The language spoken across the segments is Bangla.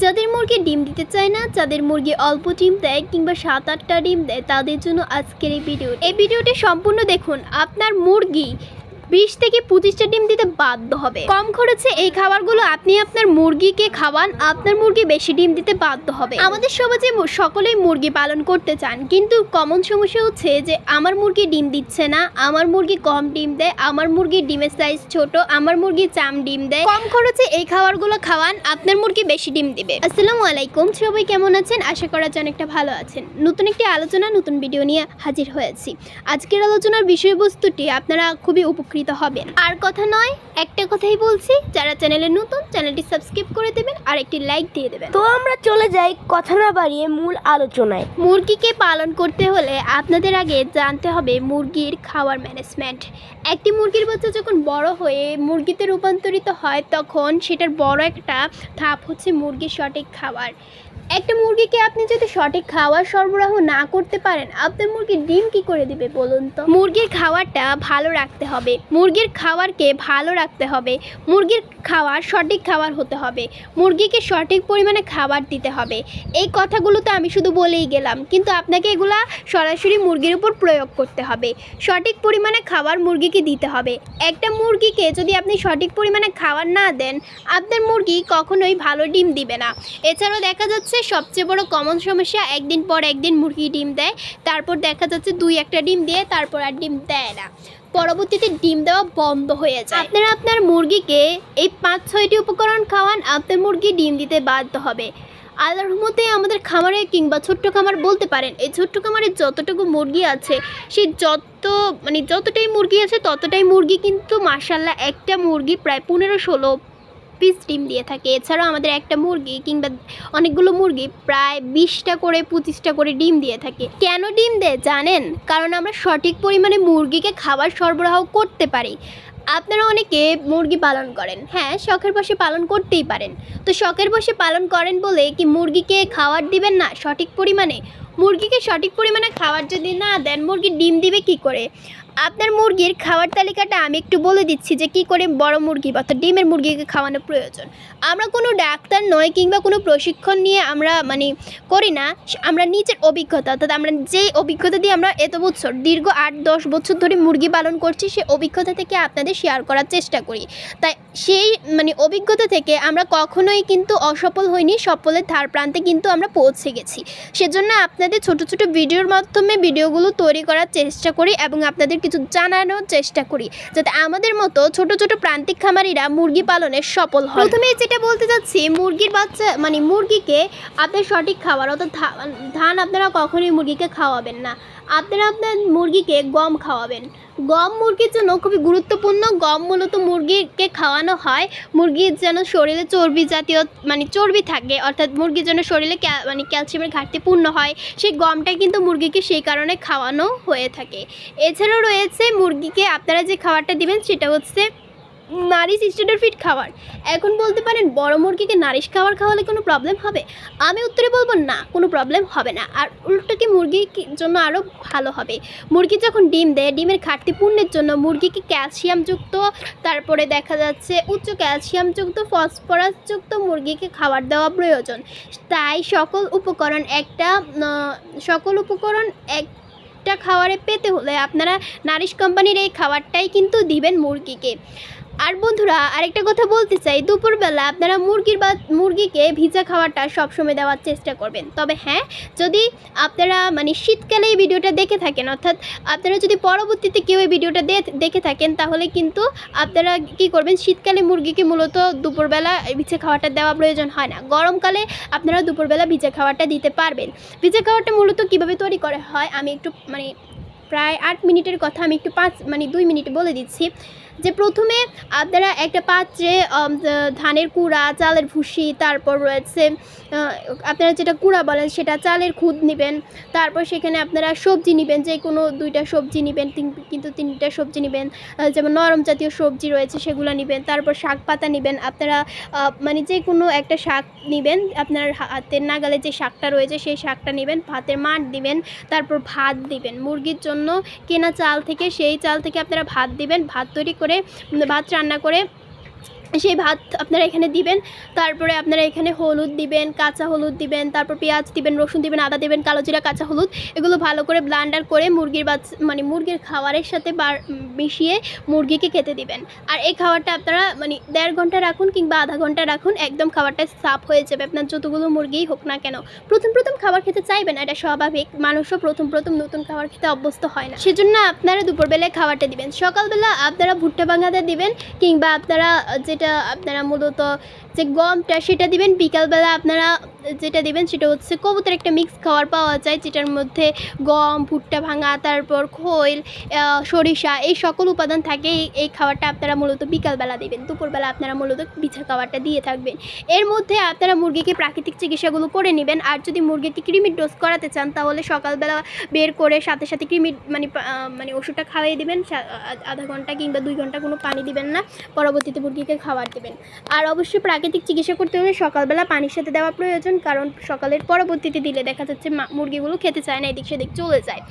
যাদের মুরগি ডিম দিতে চায় না, যাদের মুরগি অল্প ডিম দেয় কিংবা 7-8টা ডিম দেয়, তাদের জন্য আজকের এই ভিডিওটি সম্পূর্ণ দেখুন। আপনার মুরগি 20 থেকে 25টা ডিম দিতে বাধ্য হবে। কম খরচে এই খাবারগুলো আপনি আপনার মুরগিকে খাওয়ান, আপনার মুরগি বেশি ডিম দিতে বাধ্য হবে। আমাদের সমাজে সকলেই মুরগি পালন করতে চান, কিন্তু কমন সমস্যা হচ্ছে যে আমার মুরগি ডিম দিচ্ছে না, আমার মুরগি কম ডিম দেয়, আমার মুরগির ডিমের সাইজ ছোট, আমার মুরগি চাম ডিম দেয়। কম খরচে এই খাবারগুলো খাওয়ান, আপনার মুরগি বেশি ডিম দিবে। আসসালামু আলাইকুম, সবাই কেমন আছেন? আশা করা যায় অনেকটা ভালো আছেন। নতুন একটি আলোচনা, নতুন ভিডিও নিয়ে হাজির হয়েছি। আজকের আলোচনার বিষয়বস্তুটি আপনারা খুবই উপকৃত হবেন। আর কথা নয়, একটা কথাই বলছি, যারা চ্যানেলে নতুন, চ্যানেলটি সাবস্ক্রাইব করে দেবেন আর একটি লাইক দিয়ে দেবেন। তো আমরা চলে যাই কথা না বাড়িয়ে মূল আলোচনায়। মুরগিকে পালন করতে হলে আপনাদের আগে জানতে হবে মুরগির খাওয়ার ম্যানেজমেন্ট। একটি মুরগির বাচ্চা যখন বড় হয়ে মুরগিতে রূপান্তরিত হয়, তখন সেটার বড় একটা ধাপ হচ্ছে মুরগির সঠিক খাবার। একটা মুরগিকে আপনি যদি সঠিক খাবার সরবরাহ না করতে পারেন, আপনার মুরগি ডিম কি করে দিবে বলুন তো? মুরগির খাবারটা ভালো রাখতে হবে, মুরগির খাবারকে ভালো রাখতে হবে, মুরগির খাবার সঠিক খাবার হতে হবে, মুরগিকে সঠিক পরিমাণে খাবার দিতে হবে। এই কথাগুলো তো আমি শুধু বলেই গেলাম, কিন্তু আপনাকে এগুলা সরাসরি মুরগির উপর প্রয়োগ করতে হবে। সঠিক পরিমাণে খাবার মুরগিকে দিতে হবে। একটা মুরগিকে যদি আপনি সঠিক পরিমাণে খাবার না দেন, আপনার মুরগি কখনোই ভালো ডিম দিবে না। এছাড়াও দেখা যাচ্ছে সবচেয়ে বড় কমন সমস্যা, একদিন পর একদিন মুরগি ডিম দেয়, তারপর দেখা যাচ্ছে 2-1টা ডিম দিয়ে তারপর আর ডিম দেয় না, পরবর্তীতে ডিম দেওয়া বন্ধ হয়ে যায়। আপনারা আপনার মুরগিকে এই 5-6টি উপকরণ খাওয়ান, আপনার মুরগি ডিম দিতে বাধ্য হবে। আল্লাহর রহমতে আমাদের খামারে কিংবা ছোট্ট খামার বলতে পারেন, এই ছোট্ট খামারে যতটুকু মুরগি আছে, সেই যতটাই মুরগি আছে ততটাই মুরগি কিন্তু মাশাআল্লাহ একটা মুরগি প্রায় 15-16 পিস ডিম দিয়ে থাকে। এছাড়াও আমাদের একটা মুরগি কিংবা অনেকগুলো মুরগি প্রায় 20টা করে 25টা করে ডিম দিয়ে থাকে। কেন ডিম দেয় জানেন? কারণ আমরা সঠিক পরিমাণে মুরগিকে খাবার সরবরাহ করতে পারি। আপনারা অনেকে মুরগি পালন করেন, হ্যাঁ, শখের বশে পালন করতেই পারেন। তো শখের বশে পালন করেন বলে কি মুরগিকে খাবার দিবেন না সঠিক পরিমাণে? মুরগিকে সঠিক পরিমাণে খাবার যদি না দেন, মুরগি ডিম দিবে কি করে? আপনার মুরগির খাবার তালিকাটা আমি একটু বলে দিচ্ছি যে কী করে বড় মুরগি বা ডিমের মুরগিকে খাওয়ানো প্রয়োজন। আমরা কোনো ডাক্তার নয় কিংবা কোনো প্রশিক্ষণ নিয়ে আমরা করি না, আমরা নিজের অভিজ্ঞতা, অর্থাৎ আমরা যেই অভিজ্ঞতা দিয়ে আমরা এত বছর দীর্ঘ 8-10 বছর ধরে মুরগি পালন করছি, সেই অভিজ্ঞতা থেকে আপনাদের শেয়ার করার চেষ্টা করি। তাই সেই অভিজ্ঞতা থেকে আমরা কখনোই কিন্তু অসফল হইনি, সফলের ধার প্রান্তে কিন্তু আমরা পৌঁছে গেছি। সেজন্য আপনাদের ছোট ছোট ভিডিওর মাধ্যমে ভিডিওগুলো তৈরি করার চেষ্টা করি এবং আপনাদের কিছু জানানোর চেষ্টা করি, যাতে আমাদের মতো ছোট ছোট প্রান্তিক খামারিরা মুরগি পালনে সফল হয়। প্রথমে যেটা বলতে চাচ্ছি, মুরগির বাচ্চা মুরগিকে আপনার সঠিক খাবার, অর্থাৎ ধান আপনারা কখনোই মুরগিকে খাওয়াবেন না। আপনারা আপনার মুরগিকে গম খাওয়াবেন। গম মুরগির জন্য খুবই গুরুত্বপূর্ণ। গম মূলত মুরগিকে খাওয়ানো হয় মুরগির যেন শরীরে চর্বি জাতীয় চর্বি থাকে, অর্থাৎ মুরগির জন্য শরীরে ক্যালসিয়ামের ঘাটতি পূর্ণ হয়। সেই গমটা কিন্তু মুরগিকে সেই কারণে খাওয়ানো হয়ে থাকে। এছাড়াও রয়েছে মুরগিকে আপনারা যে খাবারটা দিবেন সেটা হচ্ছে নারিশ স্ট্যান্ডার্ড ফিড খাবার। এখন বলতে পারেন বড় মুরগিকে নারিশ খাবার খাওয়ালে কোনো প্রবলেম হবে? আমি উত্তরে বলবো না, কোনো প্রবলেম হবে না। আর উল্টো কি মুরগির জন্য আরও ভালো হবে। মুরগি যখন ডিম দেয়, ডিমের ঘাটতি পূর্ণের জন্য মুরগিকে ক্যালসিয়ামযুক্ত, তারপরে দেখা যাচ্ছে উচ্চ ক্যালসিয়ামযুক্ত, ফসফরাসযুক্ত মুরগিকে খাবার দেওয়া প্রয়োজন। তাই সকল উপকরণ একটা খাবারে পেতে হলে আপনারা নারিশ কোম্পানির এই খাবারটাই কিন্তু দিবেন মুরগিকে। আর বন্ধুরা, আরেকটা কথা বলতে চাই, দুপুরবেলা আপনারা মুরগিকে ভিজা খাবারটা সবসময় দেওয়ার চেষ্টা করবেন। তবে হ্যাঁ, যদি আপনারা শীতকালে এই ভিডিওটা দেখে থাকেন, অর্থাৎ আপনারা যদি পরবর্তীতে কেউ এই ভিডিওটা দেখে থাকেন, তাহলে কিন্তু আপনারা কী করবেন, শীতকালে মুরগিকে মূলত দুপুরবেলা ভিজা খাবারটা দেওয়া প্রয়োজন হয় না। গরমকালে আপনারা দুপুরবেলা ভিজা খাবারটা দিতে পারবেন। ভিজা খাবারটা মূলত কীভাবে তৈরি করা হয় আমি একটু প্রায় 8 মিনিটের কথা আমি একটু 2 মিনিট বলে দিচ্ছি। যে প্রথমে আপনারা একটা পাত্রে ধানের কুড়া, চালের ভুসি, তারপর রয়েছে আপনারা যেটা কুড়া বলেন সেটা চালের খুদ নেবেন। তারপর সেখানে আপনারা সবজি নেবেন, যে কোনো 2টা সবজি নেবেন, কিন্তু 3টা সবজি নেবেন, যেমন নরম জাতীয় সবজি রয়েছে সেগুলো নেবেন। তারপর শাক পাতা নেবেন, আপনারা যে কোনো একটা শাক নেবেন, আপনার হাতের নাগালে যে শাকটা রয়েছে সেই শাকটা নেবেন, ভাতের মাড় দিবেন, তারপর ভাত দিবেন। মুরগির জন্য কেনা চাল থেকে, সেই চাল থেকে আপনারা ভাত দিবেন। ভাত রান্না করে সেই ভাত আপনারা এখানে দিবেন। তারপরে আপনারা এখানে হলুদ দিবেন, কাঁচা হলুদ দিবেন, তারপর পেঁয়াজ দিবেন, রসুন দিবেন, আদা দিবেন, কালো জিরা, কাঁচা হলুদ, এগুলো ভালো করে ব্লান্ডার করে মুরগির খাবারের সাথে মিশিয়ে মুরগিকে খেতে দিবেন। আর এই খাবারটা আপনারা 1.5 ঘন্টা রাখুন কিংবা আধা ঘন্টা রাখুন, একদম খাবারটা সাফ হয়ে যাবে। আপনার যতগুলো মুরগিই হোক না কেন, প্রথম খাবার খেতে চাইবেন, এটা স্বাভাবিক। মানুষও প্রথম নতুন খাবার খেতে অভ্যস্ত হয় না, সেজন্য আপনারা দুপুরবেলায় খাবারটা দিবেন। সকালবেলা আপনারা ভুট্টা ভাঙাতে দিবেন কিংবা আপনারা মূলত যে গমটা সেটা দিবেন। বিকালবেলা আপনারা যেটা দিবেন সেটা হচ্ছে কবুতর একটা মিক্স খাবার পাওয়া যায়, যেটার মধ্যে গম, ভুট্টা ভাঙা, তারপর খৈল, সরিষা, এই সকল উপাদান থাকে। এই খাবারটা আপনারা মূলত বিকালবেলা দিবেন। দুপুরবেলা আপনারা মূলত বিছা খাবারটা দিয়ে থাকবেন। এর মধ্যে আপনারা মুরগিকে প্রাকৃতিক চিকিৎসাগুলো করে নেবেন। আর যদি মুরগিকে কৃমির ডোজ করাতে চান তাহলে সকালবেলা বের করে সাথে সাথে কৃমির ওষুধটা খাওয়াই দিবেন। আধা ঘন্টা কিংবা 2 ঘন্টা কোনো পানি দিবেন না, পরবর্তীতে মুরগিকে খাবার দিবেন। আর অবশ্যই প্রাকৃতিক চিকিৎসা করতে হলে সকালবেলা পানির সাথে দেওয়া প্রয়োজন, কারণ সকালের পরবর্তীতে দিলে দেখা যাচ্ছে মুরগিগুলো খেতে চায় না, এদিক সেদিক চলে যায়।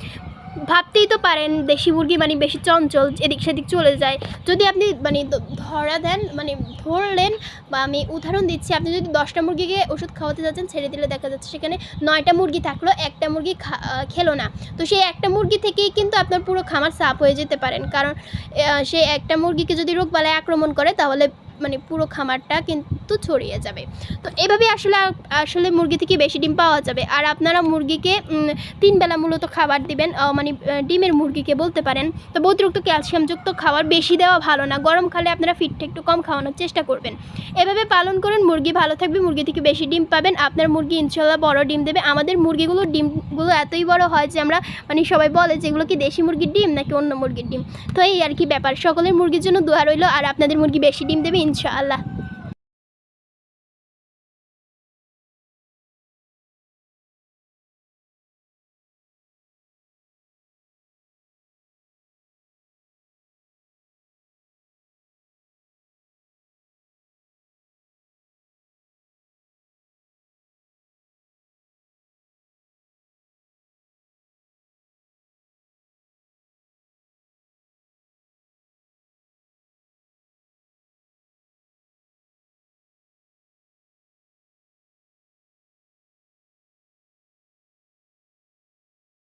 ভাবতেই তো পারেন দেশি মুরগি বেশি চঞ্চল, এদিক সেদিক চলে যায়। যদি আপনি ধরলেন, বা আমি উদাহরণ দিচ্ছি, আপনি যদি 10টা মুরগিকে ওষুধ খাওয়াতে যাচ্ছেন, ছেড়ে দিলে দেখা যাচ্ছে সেখানে 9টা মুরগি থাকলো, একটা মুরগি খেলো না। তো সেই একটা মুরগি থেকেই কিন্তু আপনার পুরো খামার সাফ হয়ে যেতে পারেন, কারণ সেই একটা মুরগিকে যদি রোগবালাই আক্রমণ করে তাহলে পুরো খামারটা কিন্তু ছড়িয়ে যাবে। তো এভাবে আসলে মুরগি থেকে বেশি ডিম পাওয়া যাবে। আর আপনারা মুরগিকে 3 বেলা মূলত খাবার দিবেন, ডিমের মুরগিকে বলতে পারেন। তো অতিরিক্ত ক্যালসিয়ামযুক্ত খাবার বেশি দেওয়া ভালো না, গরম খালে আপনারা ফিডটা একটু কম খাওয়ানোর চেষ্টা করবেন। এভাবে পালন করুন, মুরগি ভালো থাকবে, মুরগি থেকে বেশি ডিম পাবেন, আপনার মুরগি ইনশাল্লাহ বড় ডিম দেবে। আমাদের মুরগিগুলোর ডিমগুলো এতই বড় হয় যে আমরা সবাই বলে যে এগুলো কি দেশি মুরগির ডিম নাকি অন্য মুরগির ডিম। তো এই আর কি ব্যাপার। সকলের মুরগির জন্য দোয়া রইল, আর আপনাদের মুরগি বেশি ডিম দেবে ইনশাআল্লাহ।